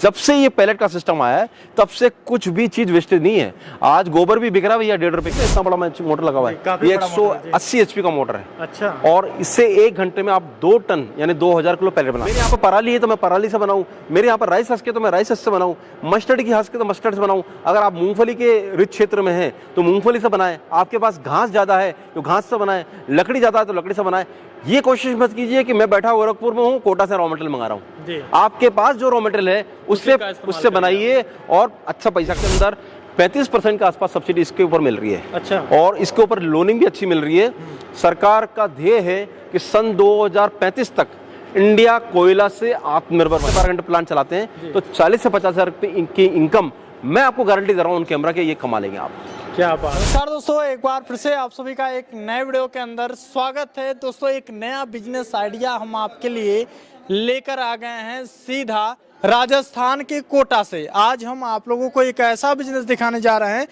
जब से ये पैलेट का सिस्टम आया है तब से कुछ भी चीज वेस्टेज नहीं है। आज गोबर भी बिक रहा है भैया 1.5 रुपए का, इतना बड़ा मोटर लगा हुआ है। ये 180 HP का मोटर है। अच्छा। और इससे 1 घंटे में आप 2 टन यानी 2000 किलो पैलेट बना। मेरे यहाँ पर पराली है तो मैं पराली से बनाऊं, मेरे यहाँ पर राइस हस्क है तो मैं राइस हस्क से बनाऊं, मस्टर्ड की हस्क है तो मस्टर्ड से बनाऊं। अगर आप मूंगफली के रिच क्षेत्र में हैं तो मूंगफली से बनाएं, आपके पास घास ज्यादा है तो घास से बनाएं, लकड़ी ज्यादा है तो लकड़ी से बनाएं। ये कोशिश मत कीजिए कि मैं बैठा गोरखपुर में हूँ, कोटा से रॉ मटेरियल मंगा रहा हूँ। आपके पास जो रॉ मटेरियल है उससे बनाइए और अच्छा पैसा के अंदर 35% के आसपास सब्सिडी इसके ऊपर मिल रही है। अच्छा। और इसके ऊपर लोनिंग भी अच्छी मिल रही है। सरकार का ध्येय है कि सन 2035 तक इंडिया कोयला से आत्मनिर्भर। 12 घंटे प्लांट चलाते हैं तो 40 से 50 हजार की इनकम मैं आपको गारंटी दे रहा हूँ उन कैमरा के, ये कमा लेंगे आप। क्या बात। नमस्कार दोस्तों, एक बार फिर से आप सभी का एक नए वीडियो के अंदर स्वागत है। दोस्तों एक नया बिजनेस आइडिया हम आपके लिए लेकर आ गए हैं सीधा राजस्थान के कोटा से। आज हम आप लोगों को एक ऐसा बिजनेस दिखाने जा रहे हैं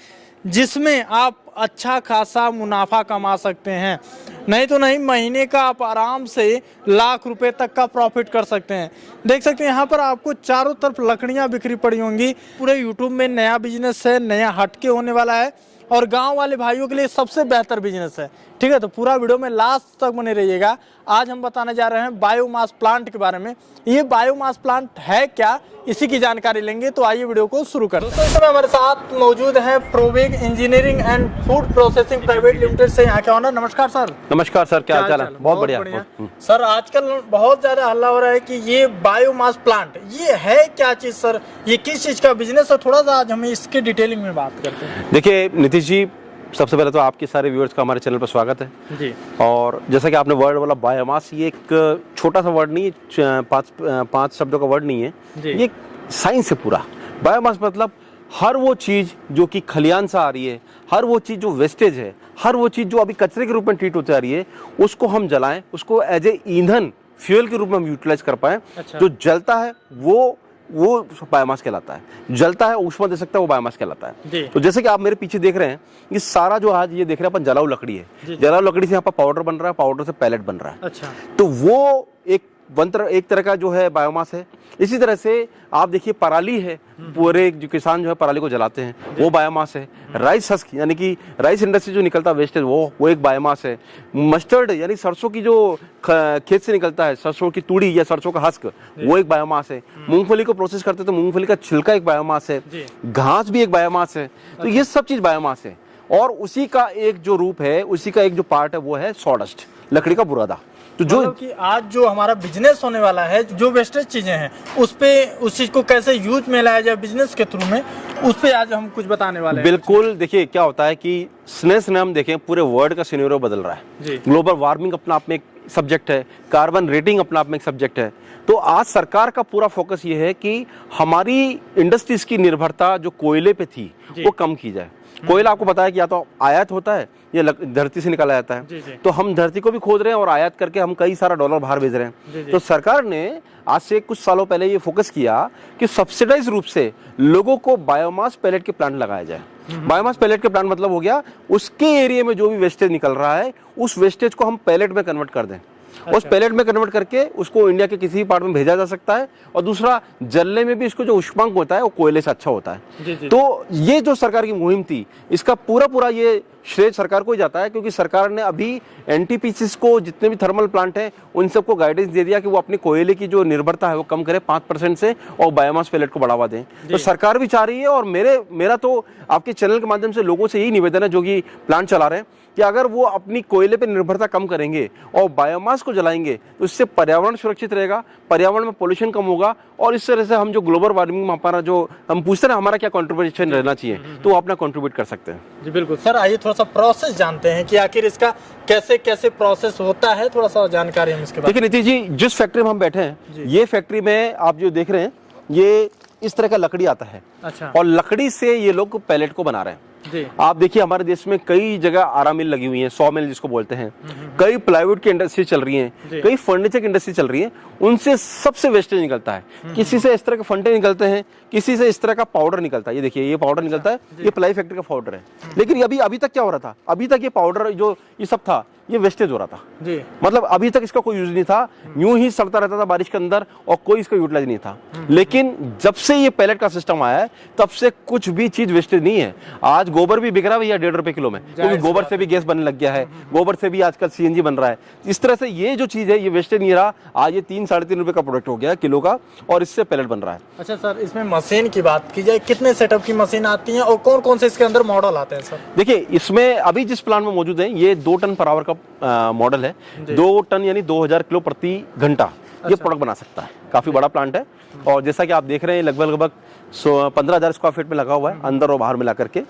जिसमें आप अच्छा खासा मुनाफा कमा सकते हैं। नहीं तो नहीं, महीने का आप आराम से लाख रुपए तक का प्रॉफिट कर सकते हैं। देख सकते हैं यहाँ पर आपको चारों तरफ लकड़ियाँ बिखरी पड़ी होंगी। पूरे यूट्यूब में नया बिजनेस है, नया हटके होने वाला है और गांव वाले भाइयों के लिए सबसे बेहतर बिजनेस है। ठीक है, तो पूरा वीडियो में लास्ट तक बने रहिएगा। आज हम बताने जा रहे हैं बायोमास प्लांट के बारे में। ये बायोमास प्लांट है क्या, इसी की जानकारी लेंगे। तो आइए वीडियो को शुरू करते हैं। दोस्तों इस समय हमारे साथ मौजूद है Proveg engineering and food processing private limited से यहाँ के ऑनर। नमस्कार सर। नमस्कार सर, क्या हाल है? बहुत बढ़िया। सर आजकल बहुत ज्यादा हल्ला हो रहा है कि ये बायोमास प्लांट ये है क्या चीज सर, ये किस चीज का बिजनेस है? थोड़ा सा आज हम इसके डिटेलिंग में बात करते हैं। देखिए नीतीश जी, सबसे पहले तो आपके सारे व्यूअर्स का हमारे चैनल पर स्वागत है जी। और जैसा कि आपने वर्ड बोला बायोमास, ये एक छोटा सा वर्ड नहीं है, पांच शब्दों का वर्ड नहीं है, ये साइंस है पूरा। बायोमास मतलब हर वो चीज जो कि खलियान से आ रही है, हर वो चीज जो वेस्टेज है, हर वो चीज जो अभी कचरे के रूप में ट्रीट होती आ रही है, उसको हम जलाएं, उसको एज ए ईंधन फ्यूल के रूप में हम यूटिलाइज कर पाए। अच्छा। जो जलता है वो बायोमास कहलाता है। जलता है, ऊष्मा दे सकता है, वो बायोमास कहलाता है। तो जैसे कि आप मेरे पीछे देख रहे हैं, ये सारा जो आज ये देख रहे हैं अपन जलाऊ लकड़ी है। जलाऊ लकड़ी से यहाँ पर पाउडर बन रहा है, पाउडर से पैलेट बन रहा है। अच्छा। तो वो एक तरह का जो है बायोमास है। इसी तरह से आप देखिए पराली है, पूरे जो किसान जो है पराली को जलाते हैं, वो बायोमास है। राइस हस्क यानी कि राइस इंडस्ट्री जो निकलता है वेस्टेज, वो एक बायोमास है। मस्टर्ड यानी सरसों की जो खेत से निकलता है, सरसों की तूड़ी या सरसों का हस्क, वो एक बायोमास है। मूंगफली को प्रोसेस करते तो मूंगफली का छिलका एक बायोमास है, घास भी एक बायोमास है। तो ये सब चीज बायोमास है और उसी का एक जो रूप है, उसी का एक जो पार्ट है वो है सॉडस्ट, लकड़ी का बुरादा। तो जो कि आज जो हमारा बिजनेस होने वाला है, जो वेस्टेज चीजें हैं उस चीज को कैसे यूज में लाया जाए बिजनेस के थ्रू में, उस पे आज हम कुछ बताने वाले हैं। बिल्कुल। देखिए क्या होता है कि स्ने हम देखें, पूरे वर्ल्ड का सिनेरियो बदल रहा है। ग्लोबल वार्मिंग अपना आप में एक सब्जेक्ट है, कार्बन रेटिंग अपना आप में एक सब्जेक्ट है। तो आज सरकार का पूरा फोकस ये है कि हमारी इंडस्ट्रीज की निर्भरता जो कोयले पे थी वो कम की जाए। कोयला आपको पता है कि या तो आयात होता है या धरती से निकाला जाता है। तो हम धरती को भी खोद रहे हैं और आयात करके हम कई सारा डॉलर बाहर भेज रहे हैं। तो सरकार ने आज से कुछ सालों पहले ये फोकस किया कि सब्सिडाइज रूप से लोगों को बायोमास पैलेट के प्लांट लगाया जाए। बायोमास पैलेट के प्लांट मतलब हो गया उसके एरिया में जो भी वेस्टेज निकल रहा है, उस वेस्टेज को हम पैलेट में कन्वर्ट कर दें। अच्छा। उस पैलेट में कन्वर्ट करके उसको इंडिया के किसी भी पार्ट में भेजा जा सकता है। और दूसरा, जलने में भी इसको जो ऊष्मांक होता है वो कोयले से अच्छा होता है। तो ये जो सरकार की मुहिम थी, इसका पूरा ये श्रेय सरकार को ही जाता है, क्योंकि सरकार ने अभी एनटीपीसी को, जितने भी थर्मल प्लांट हैं, उन सबको गाइडेंस दे दिया कि वो अपने कोयले की जो निर्भरता है वो कम करे 5% से और बायोमास पैलेट को बढ़ावा दें। तो सरकार भी चाह रही है और मेरा तो आपके चैनल के माध्यम से लोगों से यही निवेदन है जो कि प्लांट चला रहे हैं कि अगर वो अपनी कोयले पे निर्भरता कम करेंगे और बायोमास को जलाएंगे तो इससे पर्यावरण सुरक्षित रहेगा, पर्यावरण में पोल्यूशन कम होगा और इस तरह से हम जो ग्लोबल वार्मिंग में हमारा जो हम पूछते हैं हमारा क्या कंट्रीब्यूशन रहना चाहिए, तो वो अपना कंट्रीब्यूट कर सकते हैं। जी बिल्कुल सर, आइए थोड़ा सा प्रोसेस जानते हैं कि आखिर इसका कैसे प्रोसेस होता है, थोड़ा सा जानकारी हम इसके बारे में। देखिए नीतीश जी, जिस फैक्ट्री में हम बैठे हैं, ये फैक्ट्री में आप जो देख रहे हैं, ये इस तरह का लकड़ी आता है। अच्छा। और लकड़ी से ये लोग पैलेट को बना रहे हैं। जी। आप देखिए हमारे देश में कई जगह आरा मिल लगी हुई है, 100 मिल जिसको बोलते हैं, कई प्लाईवुड की इंडस्ट्री चल रही है, कई फर्नीचर की इंडस्ट्री चल रही है, उनसे सबसे वेस्टेज निकलता है। किसी से इस तरह के फंडे निकलते हैं, किसी से इस तरह का पाउडर निकलता है। ये देखिए ये पाउडर निकलता है, ये प्लाई फैक्ट्री का पाउडर है। लेकिन अभी तक क्या हो रहा था, अभी तक ये पाउडर जो ये सब था ये वेस्टेज हो रहा था जी। मतलब अभी तक इसका कोई यूज नहीं था, यूं ही सड़ता रहता था बारिश के अंदर और कोई इसका यूटिलाइज नहीं था। लेकिन जब से ये पैलेट का सिस्टम आया है तब से कुछ भी चीज वेस्टेज नहीं है। आज गोबर भी बिक रहा है भैया 1.5 रुपए किलो में, क्योंकि गोबर से भी गैस बनने लग गया है, गोबर से भी आजकल सीएनजी बन रहा है। इस तरह से ये जो चीज है ये वेस्टेज नहीं रहा। आज ये 3-3.5 रुपए का प्रोडक्ट हो गया किलो का और इससे पैलेट बन रहा है। अच्छा सर, इसमें मशीन की बात की जाए, कितने सेटअप की मशीन आती है और कौन कौन से इसके अंदर मॉडल आते हैं सर? देखिए इसमें अभी जिस प्लांट में मौजूद है ये 2 टन पर आवर का मॉडल है। 2 टन यानी 2000 किलो प्रति घंटा ये प्रोडक्ट बना सकता है। काफी बड़ा प्लांट है और जैसा कि आप देख रहे हैं लगभग 15,000 स्क्वायर फीट में लगा हुआ है अंदर और बाहर मिला करके।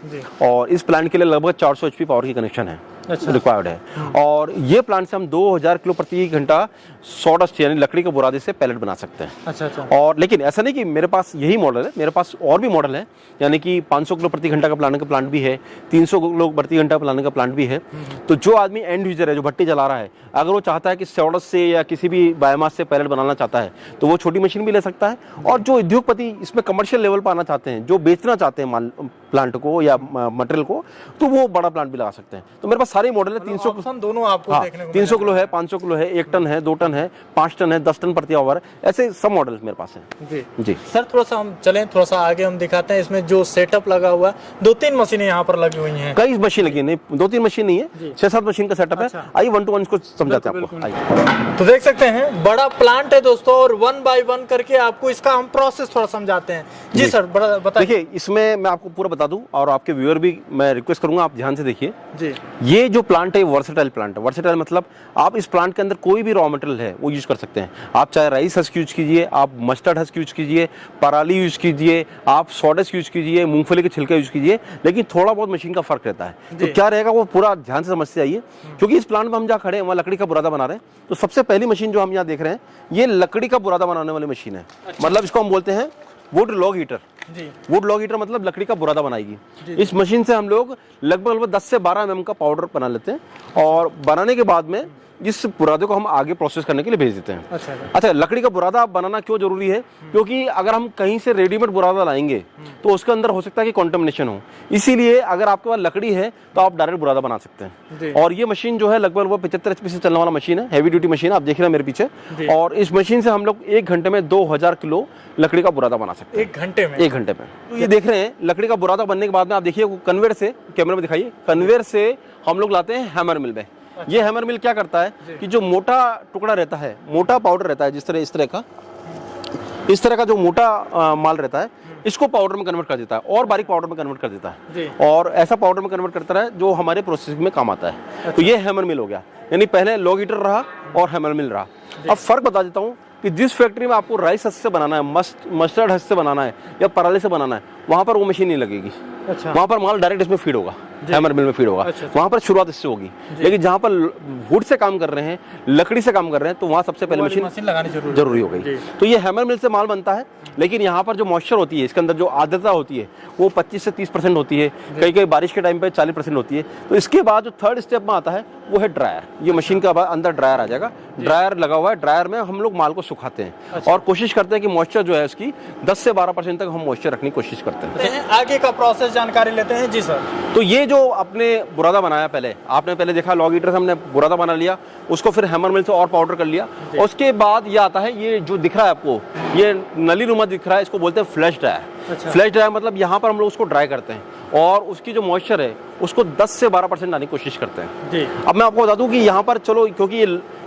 और इस प्लांट के लिए लगभग 400 HP पावर की कनेक्शन है रिक्वायर्ड है। और ये प्लांट से हम 2000 किलो प्रति घंटा सॉडस्ट यानी लकड़ी के बुरादे से पैलेट बना सकते हैं। अच्छा। और लेकिन ऐसा नहीं कि मेरे पास यही मॉडल है, मेरे पास और भी मॉडल है, यानी कि 500 किलो प्रति घंटा का बनाने का प्लांट भी है, 300 किलो प्रति घंटा बनाने का प्लांट भी है। तो जो आदमी एंड यूजर है, जो भट्टी जला रहा है, अगर वो चाहता है कि सॉडस्ट से या किसी भी बायोमास से पैलेट बनाना चाहता है तो वो छोटी मशीन भी ले सकता है। और जो उद्योगपति इसमें कमर्शियल लेवल पर आना चाहते हैं, जो बेचना चाहते हैं प्लांट को या मटेरियल को, तो वो बड़ा प्लांट भी लगा सकते हैं। तो मेरे पास सारे मॉडल है। 300 दोनों आपको देखने को 300 किलो है, 500 किलो है, 1 टन है, 2 टन है, 5 टन है, 10 टन प्रति आवर, ऐसे सब मॉडल मेरे पास है। जी सर, थोड़ा सा हम चलें, थोड़ा सा आगे हम दिखाते हैं। इसमें जो सेटअप लगा हुआ है, 2-3 मशीनें यहाँ पर लगी हुई हैं। कई मशीन लगी है, नहीं 2-3 मशीन नहीं है, 6-7 मशीन का सेटअप है। आइए 1 टू 1 इसको समझाते हैं आपको। आइए तो देख सकते हैं बड़ा प्लांट है दोस्तों, और 1 बाय 1 करके आपको इसका हम प्रोसेस थोड़ा समझाते हैं। जी सर, बताइए। देखिए इसमें मैं आपको पूरा बता दूं और आपके व्यूअर भी मैं रिक्वेस्ट करूंगा आप ध्यान से देखिए। जी, ये जो प्लांट है वर्सेटाइल प्लांट है। वर्सेटाइल मतलब आप इस प्लांट के अंदर कोई भी रॉ मटेरियल है वो यूज कर सकते हैं। आप चाहे राइस हस्क यूज कीजिए, आप मस्टर्ड हस्क यूज कीजिए, पराली यूज कीजिए, आप सॉडस यूज कीजिए, मूंगफली के छिलके यूज कीजिए, लेकिन थोड़ा बहुत मशीन का फर्क रहता है। तो क्या रहेगा वो पूरा ध्यान से समझते जाइए, क्योंकि इस प्लांट में हम जहाँ खड़े हैं वहाँ लकड़ी का बुरादा बना रहे हैं। तो सबसे पहली मशीन जो हम यहाँ देख रहे हैं ये लकड़ी का बुरादा बनाने वाली मशीन है। मतलब इसको हम बोलते हैं would log heater. Would log heater मतलब लकड़ी का बुरादा बनाएगी। इस मशीन से हम लोग लगभग 10 से 12 mm का पाउडर बना लेते हैं और बनाने के बाद में इस बुरादे को हम आगे प्रोसेस करने के लिए भेज देते हैं। अच्छा, लकड़ी का बुरादा बनाना क्यों जरूरी है? क्योंकि अगर हम कहीं से रेडीमेड बुरादा लाएंगे तो उसके अंदर हो सकता है कि कंटामिनेशन हो। इसीलिए अगर आपके पास लकड़ी है तो आप डायरेक्ट बुरादा बना सकते हैं। और ये मशीन जो है लगभग 75 HP से चलने वाला मशीन है, हैवी ड्यूटी मशीन है, आप देख रहे हैं मेरे पीछे। और इस मशीन से हम लोग 1 घंटे में 2000 किलो लकड़ी का बुरादा बना सकते हैं। 1 घंटे में? 1 घंटे में। तो ये देख रहे हैं लकड़ी का बुरादा बनने के बाद में आप देखिए कन्वेयर से, कैमरे में दिखाइए, कन्वेयर से हम लोग लाते हैं हैमर मिल में। ये हैमर मिल क्या करता है कि जो मोटा टुकड़ा रहता है, मोटा पाउडर रहता है, जिस तरह इस तरह का जो मोटा माल रहता है, इसको पाउडर में कन्वर्ट कर देता है और बारीक पाउडर में कन्वर्ट कर देता है। और ऐसा पाउडर में कन्वर्ट करता है जो हमारे प्रोसेसिंग में काम आता है। तो ये हैमर मिल हो गया, यानी पहले लॉग हीटर रहा और हैमर मिल रहा। अब फर्क बता देता हूँ कि जिस फैक्ट्री में आपको राइस हस्क से बनाना है, मस्टर्ड हस्क से बनाना है या पराली से बनाना है, वहां पर वो मशीन नहीं लगेगी। अच्छा। वहां पर माल डायरेक्ट इसमें फीड होगा, हैमर मिल में फीड होगा। अच्छा। वहां पर शुरुआत इससे होगी। लेकिन जहां पर वुड से काम कर रहे हैं, लकड़ी से काम कर रहे हैं, तो वहां सबसे पहले मशीन लगानी जरूरी हो गई। तो ये हैमर मिल से माल बनता है। लेकिन यहाँ पर जो मॉइस्चर होती है, इसके अंदर जो आर्द्रता होती है वो 25 से 30% होती है, कई बारिश के टाइम पे 40% होती है। तो इसके बाद जो थर्ड स्टेप में आता है वो है ड्रायर। ये मशीन का अंदर ड्रायर आ जाएगा, ड्रायर लगा हुआ है। ड्रायर में हम लोग माल को सुखाते हैं और कोशिश करते हैं कि मॉइस्चर जो है उसकी 10 से 12% तक हम मॉइस्चर रखने की कोशिश करते हैं। आगे का प्रोसेस जानकारी लेते हैं। जी सर। तो ये जो अपने बुरादा बनाया, पहले आपने देखा लॉग हीटर से हमने बुरादा बना लिया, उसको फिर हैमर मिल से और पाउडर कर लिया। उसके बाद ये आता है, ये जो दिख रहा है आपको, ये नली नुमा दिख रहा है, इसको बोलते हैं फ्लैश ड्रायर। फ्लैश ड्रायर मतलब यहाँ पर हम लोग उसको ड्राई करते हैं और उसकी जो मॉइस्चर है उसको 10 से 12% लाने की कोशिश करते हैं। अब मैं आपको बता दूं कि यहाँ पर चलो, क्योंकि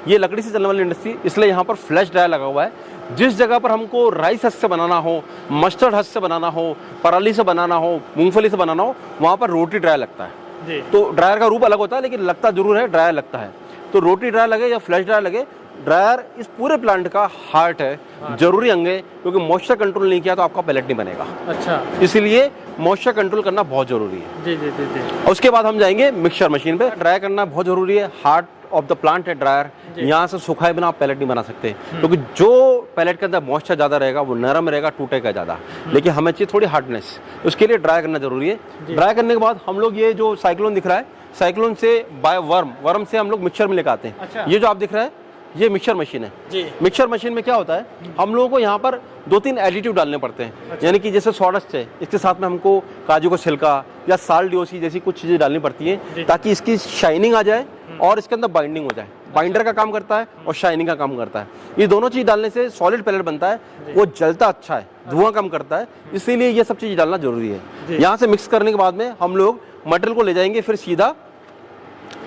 ये लकड़ी से चलने वाली इंडस्ट्री, इसलिए यहाँ पर फ्लैश ड्रायर लगा हुआ है। जिस जगह पर हमको राइस हस्क से बनाना हो, मस्टर्ड हस्क से बनाना हो, पराली से बनाना हो, मूंगफली से बनाना हो, वहाँ पर रोटी ड्रायर लगता है। तो ड्रायर का रूप अलग होता है लेकिन लगता जरूर है, ड्रायर लगता है। तो रोटी ड्रायर लगे या फ्लैश ड्रायर लगे, ड्रायर इस पूरे प्लांट का हार्ट है, जरूरी अंग है, क्योंकि मॉइस्चर कंट्रोल नहीं किया तो आपका पैलेट नहीं बनेगा। अच्छा, इसलिए मॉइस्चर कंट्रोल करना बहुत जरूरी है। जी। उसके बाद हम जाएंगे मिक्सचर मशीन पे। ड्राई करना बहुत जरूरी है, हार्ट ऑफ द प्लांट है ड्रायर, यहाँ से सुखाए बिना आप पैलेट नहीं बना सकते, क्योंकि जो पैलेट के अंदर मॉइस्चर ज़्यादा रहेगा वो नरम रहेगा, टूटेगा ज़्यादा। लेकिन हमें चाहिए थोड़ी हार्डनेस, उसके लिए ड्राई करना जरूरी है। ड्राई करने के बाद हम लोग ये जो साइक्लोन दिख रहा है, साइक्लोन से बाय वर्म से हम लोग मिक्सचर में लेकर आते हैं। अच्छा। ये जो आप दिख रहा है ये मिक्सचर मशीन है जी। मिक्सचर मशीन में क्या होता है, हम लोगों को यहाँ पर 2-3 एडिटिव डालने पड़ते हैं। अच्छा। यानी कि जैसे सॉडस्ट है, इसके साथ में हमको काजू का छिलका या साल डीओसी जैसी कुछ चीज़ें डालनी पड़ती हैं ताकि इसकी शाइनिंग आ जाए और इसके अंदर बाइंडिंग हो जाए। बाइंडर का काम करता है और शाइनिंग का काम करता है। ये दोनों चीज़ डालने से सॉलिड पैलेट बनता है, वो जलता अच्छा है, धुआं कम करता है, इसीलिए ये सब चीज़ डालना जरूरी है। यहाँ से मिक्स करने के बाद में हम लोग मटेरियल को ले जाएंगे फिर सीधा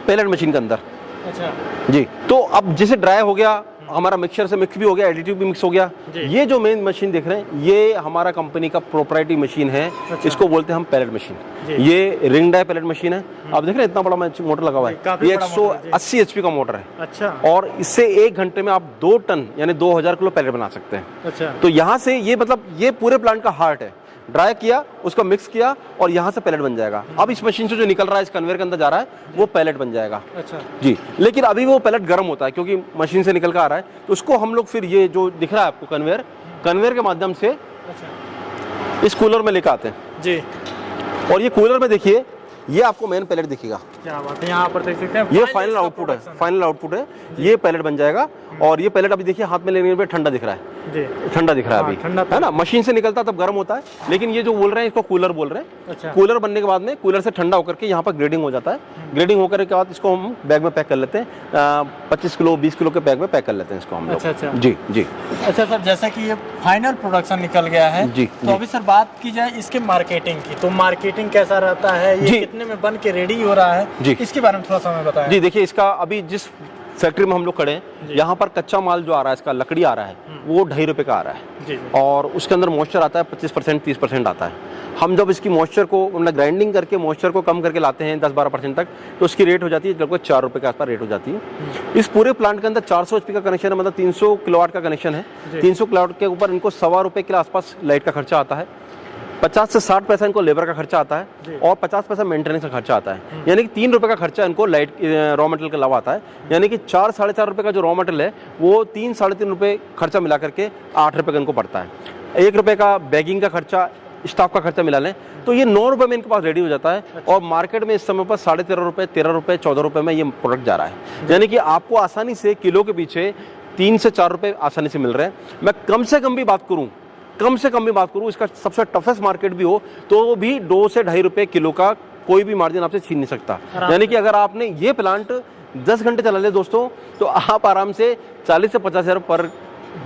पैलेट मशीन के अंदर। अच्छा जी, तो अब जैसे ड्राई हो गया, हमारा मिक्सचर से मिक्स भी हो गया, एडिटिव भी मिक्स हो गया। ये जो मेन मशीन देख रहे हैं ये हमारा कंपनी का प्रोप्राइटरी मशीन है। अच्छा। इसको बोलते हैं हम पैलेट मशीन। ये रिंग डाई पैलेट मशीन है। आप देख रहे हैं इतना बड़ा मोटर लगा हुआ है, ये 180 HP का मोटर है। अच्छा। और इससे 1 घंटे में आप 2 टन यानी 2000 किलो पैलेट बना सकते हैं। अच्छा। तो यहाँ से ये मतलब ये पूरे प्लांट का हार्ट है। ड्राई किया, उसका मिक्स किया और यहाँ से पैलेट बन जाएगा। अब इस मशीन से जो निकल रहा है, इस कन्वेयर के अंदर जा रहा है, वो पैलेट बन जाएगा। अच्छा जी, लेकिन अभी वो पैलेट गर्म होता है क्योंकि मशीन से निकल कर आ रहा है, तो उसको हम लोग फिर ये जो दिख रहा है आपको कन्वेयर के माध्यम से इस कूलर में लेकर आते हैं जी। और ये कूलर में देखिए, ये आपको मेन पैलेट दिखेगा। क्या बात है, यहाँ पर देख सकते हैं ये फाइनल आउटपुट है। ये पैलेट बन जाएगा। और ये पैलेट अभी देखिए हाथ में लेने पे ठंडा दिख रहा है जी, ठंडा दिख रहा है अभी, है ना। मशीन से निकलता तब गर्म होता है, लेकिन ये जो बोल रहे हैं इसको कूलर बोल रहे हैं। अच्छा। कूलर बनने के बाद में कूलर से ठंडा होकर के यहाँ पर ग्रेडिंग हो जाता है। ग्रेडिंग होकर के बाद इसको हम बैग में पैक कर लेते हैं। 25 किलो 20 किलो के बैग में पैक कर लेते हैं इसको हम लोग। अच्छा। जी जी। अच्छा सर, जैसे कि ये फाइनल प्रोडक्शन निकल गया है जी, तो अभी सर बात की जाए इसके मार्केटिंग की, तो मार्केटिंग कैसा रहता है, ये कितने में बन के रेडी हो रहा है जी, इसके बारे में थोड़ा सा हमें बताएं। जी देखिए, इसका अभी जिस फैक्ट्री में हम लोग खड़े हैं, यहाँ पर कच्चा माल जो आ रहा है, इसका लकड़ी आ रहा है, वो 2.5 रुपये का आ रहा है जी। और उसके अंदर मॉइस्चर आता है 25% 30% आता है। हम जब इसकी मॉइस्चर को मतलब ग्राइंडिंग करके मॉइस्चर को कम करके लाते हैं 10-12% तक, तो उसकी रेट हो जाती है लगभग 4 रुपये के आसपास रेट हो जाती है। इस पूरे प्लांट के अंदर 400 HP का कनेक्शन है, मतलब 300 किलोवाट का कनेक्शन है। 300 किलोवाट के ऊपर इनको 1.25 रुपये के आसपास लाइट का खर्चा आता है। 50 से 60 पैसा इनको लेबर का खर्चा आता है और 50 पैसा मेंटेनेंस का खर्चा आता है। यानी कि 3 रुपये का खर्चा इनको लाइट रॉ मटेरियल के अलावा आता है। यानी कि 4-4.5 रुपये का जो रॉ मटेरियल है वो 3-3.5 रुपये खर्चा मिला करके 8 रुपये का इनको पड़ता है। 1 रुपये का बैगिंग का खर्चा, स्टाफ का खर्चा मिला लें तो ये 9 रुपये में इनके पास रेडी हो जाता है। और मार्केट में इस समय पर 13.5 रुपये 13 रुपये 14 रुपये में ये प्रोडक्ट जा रहा है। यानी कि आपको आसानी से किलो के पीछे 3 से 4 रुपये आसानी से मिल रहे हैं। मैं कम से कम भी बात करूं, इसका सबसे टफेस्ट मार्केट भी हो तो भी 2 से 2.5 रुपये किलो का कोई भी मार्जिन आपसे छीन नहीं सकता। यानी कि अगर आपने ये प्लांट 10 घंटे चला ले दोस्तों, तो आप आराम से 40 से 50 हज़ार पर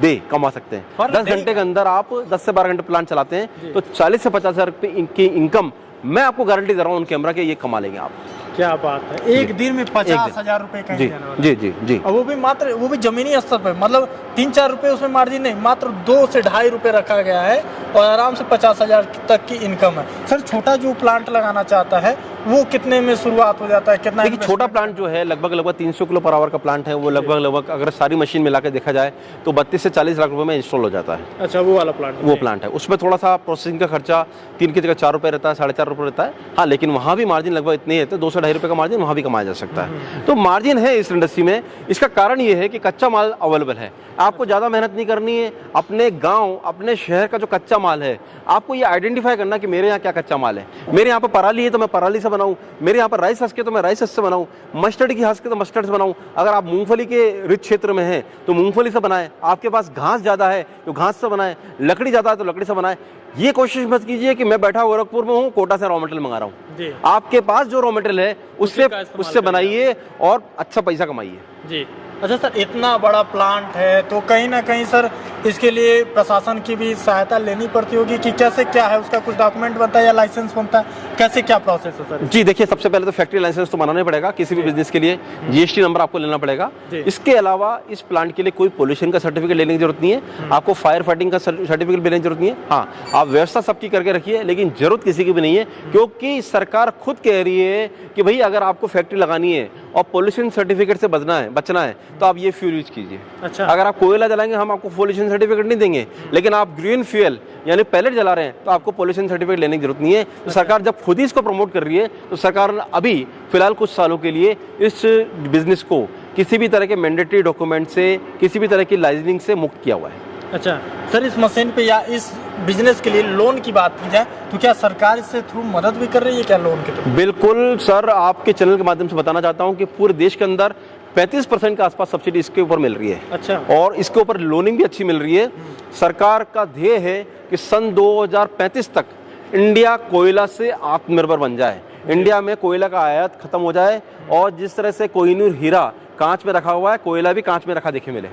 डे कमा सकते हैं। 10 घंटे के अंदर आप 10 से 12 घंटे प्लांट चलाते हैं तो 40 से 50 हज़ार की इनकम मैं आपको गारंटी दे रहा हूँ उन कैमरा के, ये कमा लेंगे आप। क्या बात है, एक दिन में 50,000 रुपए का जी जी जी जी। और वो भी जमीनी स्तर पे, मतलब 3-4 रुपए उसमें मार्जिन नहीं, मात्र 2 से 2.5 रुपए रखा गया है और आराम से 50,000 तक की इनकम है। सर छोटा जो प्लांट लगाना चाहता है वो कितने में शुरुआत हो जाता है, कितना? देखिए छोटा प्लांट जो है लगभग 300 किलो पर आवर का प्लांट है, वो लगभग अगर सारी मशीन मिला के देखा जाए तो 32 से 40 लाख रुपए में इंस्टॉल हो जाता है। अच्छा, वो वाला प्लांट है। उसमें थोड़ा सा प्रोसेसिंग का खर्चा 3 की जगह 4 रुपये रहता है, 4.5 रुपये रहता है। हाँ, लेकिन वहाँ भी मार्जिन लगभग इतने ही है, तो 2 से 2.5 रुपये का मार्जिन वहाँ भी कमाया जा सकता है। तो मार्जिन है इस इंडस्ट्री में। इसका कारण ये है कि कच्चा माल अवेलेबल है, आपको ज़्यादा मेहनत नहीं करनी है। अपने गांव अपने शहर का जो कच्चा माल है आपको ये आइडेंटिफाई करना कि मेरे यहाँ क्या कच्चा माल है। मेरे यहाँ पर पराली है तो मैं पराली से बनाऊँ, मेरे यहाँ पर राइस हंस के तो मैं राइस हंस से बनाऊँ, मस्टर्ड की हंस के तो मस्टर्ड से बनाऊँ। अगर आप मूंगफली के रिच क्षेत्र में हैं तो मूंगफली से बनाएं, आपके पास घास ज़्यादा है तो घास से बनाएं, लकड़ी ज़्यादा है तो लकड़ी से बनाएं। ये कोशिश मत कीजिए कि मैं बैठा गोरखपुर में हूँ, कोटा से रॉ मटेरियल मंगा रहा हूँ। आपके पास जो रॉ मटेरियल है उससे बनाइए और अच्छा पैसा कमाइए जी। अच्छा सर, इतना बड़ा प्लांट है तो कहीं ना कहीं सर इसके लिए प्रशासन की भी सहायता लेनी पड़ती होगी कि कैसे क्या है, उसका कुछ डॉक्यूमेंट बनता है या लाइसेंस बनता है, कैसे क्या प्रोसेस है सर? जी देखिए, सबसे पहले तो फैक्ट्री लाइसेंस तो बनाना ही पड़ेगा किसी भी बिजनेस के लिए, जीएसटी नंबर आपको लेना पड़ेगा। इसके अलावा इस प्लांट के लिए कोई पोल्यूशन का सर्टिफिकेट लेने की जरूरत नहीं है, आपको फायर फाइटिंग का सर्टिफिकेट लेने की जरूरत नहीं है। हाँ, आप व्यवस्था सबकी करके रखिए, लेकिन जरूरत किसी की भी नहीं है, क्योंकि सरकार खुद कह रही है कि भाई अगर आपको फैक्ट्री लगानी है और पोल्यूशन सर्टिफिकेट से बचना है तो आप ये फ्यूल यूज कीजिए। अच्छा। अगर आप कोयला जलाएंगे हम आपको पोल्यूशन सर्टिफिकेट नहीं देंगे, लेकिन आप ग्रीन फ्यूल यानी पैलेट जला रहे हैं तो आपको पोल्यूशन सर्टिफिकेट लेने की जरूरत नहीं है। तो सरकार जब खुद ही इसको प्रमोट कर रही है तो सरकार ने अभी फिलहाल कुछ सालों के लिए इस बिजनेस को किसी भी तरह के मैंडेटरी डॉक्यूमेंट से, किसी भी तरह की लाइसेंसिंग से मुक्त किया हुआ है। अच्छा सर, इस मशीन पे या इस बिजनेस के लिए लोन की बात की जाए तो क्या सरकार इससे थ्रू मदद भी कर रही है क्या लोन के थ्रू? बिल्कुल सर, आपके चैनल के माध्यम से बताना चाहता हूं कि पूरे देश के अंदर 35% के आसपास सब्सिडी इसके ऊपर मिल रही है। अच्छा। और इसके ऊपर लोनिंग भी अच्छी मिल रही है। सरकार का ध्येय है कि सन 2035 तक इंडिया कोयला से आत्मनिर्भर बन जाए, इंडिया में कोयला का आयात खत्म हो जाए, और जिस तरह से कोहिनूर हीरा कांच में रखा हुआ है, कोयला भी कांच में रखा देखे मिले।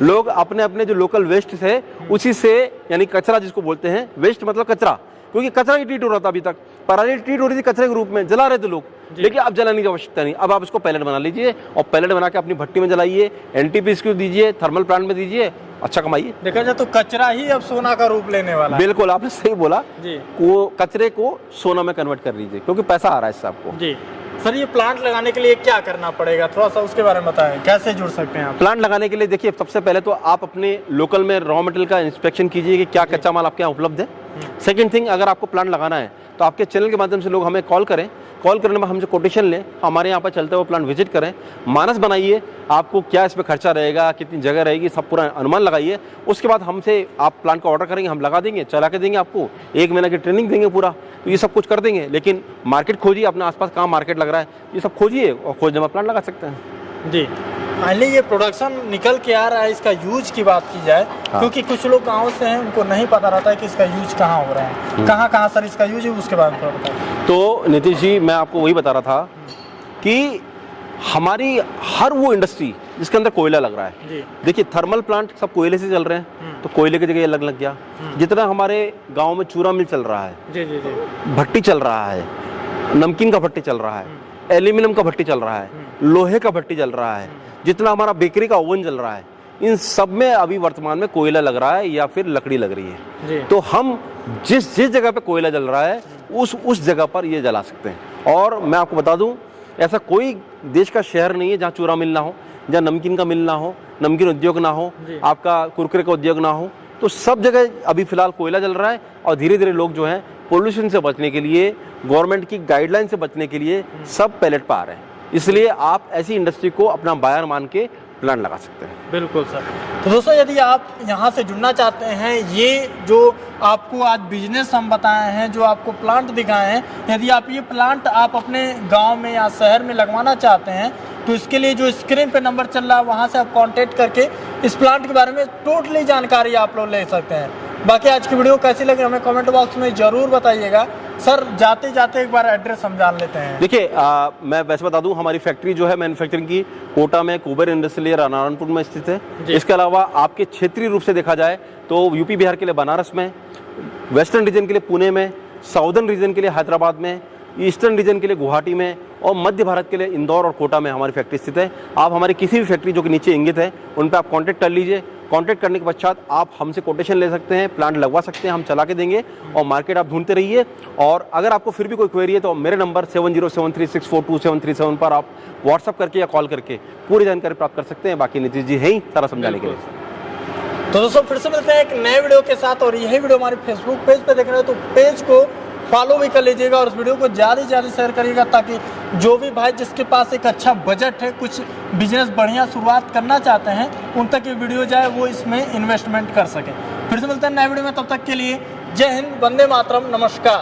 लोग अपने अपने जो लोकल वेस्ट है उसी से, यानी कचरा जिसको बोलते हैं, वेस्ट मतलब कचरा, क्योंकि कचरा ही ट्रीट हो रहा था अभी तक, पराली ट्रीट हो रही थी कचरे के रूप में, जला रहे थे लोग, लेकिन अब जलाने की आवश्यकता नहीं। अब आप इसको पैलेट बना लीजिए और पैलेट बना के अपनी भट्टी में जलाइए, एनटीपी इसको दीजिए, थर्मल प्लांट में दीजिए, अच्छा कमाइए। देखा जाए तो कचरा ही अब सोना का रूप लेने वाला है। बिल्कुल, आपने सही बोला जी। वो कचरे को सोना में कन्वर्ट कर लीजिए, क्योंकि पैसा आ रहा है इससे आपको। जी सर, ये प्लांट लगाने के लिए क्या करना पड़ेगा, थोड़ा सा उसके बारे में बताएं, कैसे जुड़ सकते हैं आप? प्लांट लगाने के लिए देखिए, सबसे पहले तो आप अपने लोकल में रॉ मटेरियल का इंस्पेक्शन कीजिए कि क्या कच्चा माल आपके यहाँ उपलब्ध है। सेकंड थिंग, अगर आपको प्लांट लगाना है तो आपके चैनल के माध्यम से लोग हमें कॉल करें, कॉल करने में हमसे कोटेशन लें, हमारे यहाँ पर चलते हुए प्लांट विजिट करें, मानस बनाइए, आपको क्या इसमें खर्चा रहेगा, कितनी जगह रहेगी, सब पूरा अनुमान लगाइए। उसके बाद हमसे आप प्लांट का ऑर्डर करेंगे, हम लगा देंगे, चला के देंगे, आपको 1 महीने की ट्रेनिंग देंगे पूरा, तो ये सब कुछ कर देंगे। लेकिन मार्केट खोजिए, अपने आसपास कहाँ मार्केट लग रहा है ये सब खोजिए, और खोजने में प्लांट लगा सकते हैं। जी, फाइनली ये प्रोडक्शन निकल के आ रहा है, इसका यूज की बात की जाए, क्योंकि कुछ लोग गाँव से हैं, उनको नहीं पता रहता है कि इसका यूज कहाँ हो रहा है, कहाँ कहाँ सर इसका यूज है, उसके बारे में थोड़ा बताइए। तो नीतीश जी, मैं आपको वही बता रहा था कि हमारी हर वो इंडस्ट्री जिसके अंदर कोयला लग रहा है, देखिए थर्मल प्लांट सब कोयले से चल रहे हैं, तो कोयले की जगह अलग लग गया। जितना हमारे गांव में चूरा मिल चल रहा है, जी जी जी, भट्टी चल रहा है, नमकीन का भट्टी चल रहा है, एल्यूमिनियम का भट्टी चल रहा है, लोहे का भट्टी चल रहा है, जितना हमारा बेकरी का ओवन चल रहा है, इन सब में अभी वर्तमान में कोयला लग रहा है या फिर लकड़ी लग रही है। तो हम जिस जगह पे कोयला जल रहा है उस जगह पर ये जला सकते हैं। और मैं आपको बता दूं, ऐसा कोई देश का शहर नहीं है जहाँ चूरा मिल ना हो, जहाँ नमकीन का मिल ना हो, नमकीन उद्योग ना हो, आपका कुरकुरे का उद्योग ना हो, तो सब जगह अभी फिलहाल कोयला जल रहा है। और धीरे धीरे लोग जो हैं पोल्यूशन से बचने के लिए, गवर्नमेंट की गाइडलाइन से बचने के लिए सब पैलेट पर आ रहे हैं। इसलिए आप ऐसी इंडस्ट्री को अपना बायर मान के प्लांट लगा सकते हैं। बिल्कुल सर। तो दोस्तों, यदि आप यहाँ से जुड़ना चाहते हैं, ये जो आपको आज बिजनेस हम बताए हैं, जो आपको प्लांट दिखाए हैं, यदि आप ये प्लांट आप अपने गांव में या शहर में लगवाना चाहते हैं, तो इसके लिए जो स्क्रीन पे नंबर चल रहा है वहाँ से आप कांटेक्ट करके इस प्लांट के बारे में टोटली जानकारी आप लोग ले सकते हैं। बाकी आज की वीडियो कैसी लगी हमें कमेंट बॉक्स में ज़रूर बताइएगा। सर, जाते जाते एक बार एड्रेस हम जान लेते हैं। देखिए, मैं वैसे बता दूं, हमारी फैक्ट्री जो है मैन्युफैक्चरिंग की कोटा में कुबेर इंडस्ट्रियल नारायणपुर में स्थित है। इसके अलावा आपके क्षेत्रीय रूप से देखा जाए तो यूपी बिहार के लिए बनारस में, वेस्टर्न रीजन के लिए पुणे में, साउदर्न रीजन के लिए हैदराबाद में, ईस्टर्न रीजन के लिए गुवाहाटी में, और मध्य भारत के लिए इंदौर और कोटा में हमारी फैक्ट्री स्थित है। आप हमारी किसी भी फैक्ट्री जो कि नीचे इंगित है उन पर आप कांटेक्ट कर लीजिए। कांटेक्ट करने के पश्चात आप हमसे कोटेशन ले सकते हैं, प्लांट लगवा सकते हैं, हम चला के देंगे, और मार्केट आप ढूंढते रहिए। और अगर आपको फिर भी कोई क्वेरी है तो मेरे नंबर 7073642737 पर आप व्हाट्सअप करके या कॉल करके पूरी जानकारी प्राप्त कर सकते हैं। बाकी नीतीश जी है ही सारा समझाने के लिए। तो दोस्तों, फिर से मिलते हैं एक नए वीडियो के साथ, और यही वीडियो हमारे फेसबुक पेज पे देख रहे हो तो पेज को फॉलो भी कर लीजिएगा, और इस वीडियो को ज़्यादा से ज़्यादा शेयर करिएगा, ताकि जो भी भाई जिसके पास एक अच्छा बजट है, कुछ बिजनेस बढ़िया शुरुआत करना चाहते हैं, उन तक ये वीडियो जाए, वो इसमें इन्वेस्टमेंट कर सके। फिर से मिलते हैं नए वीडियो में, तब तक के लिए जय हिंद, वंदे मातरम, नमस्कार।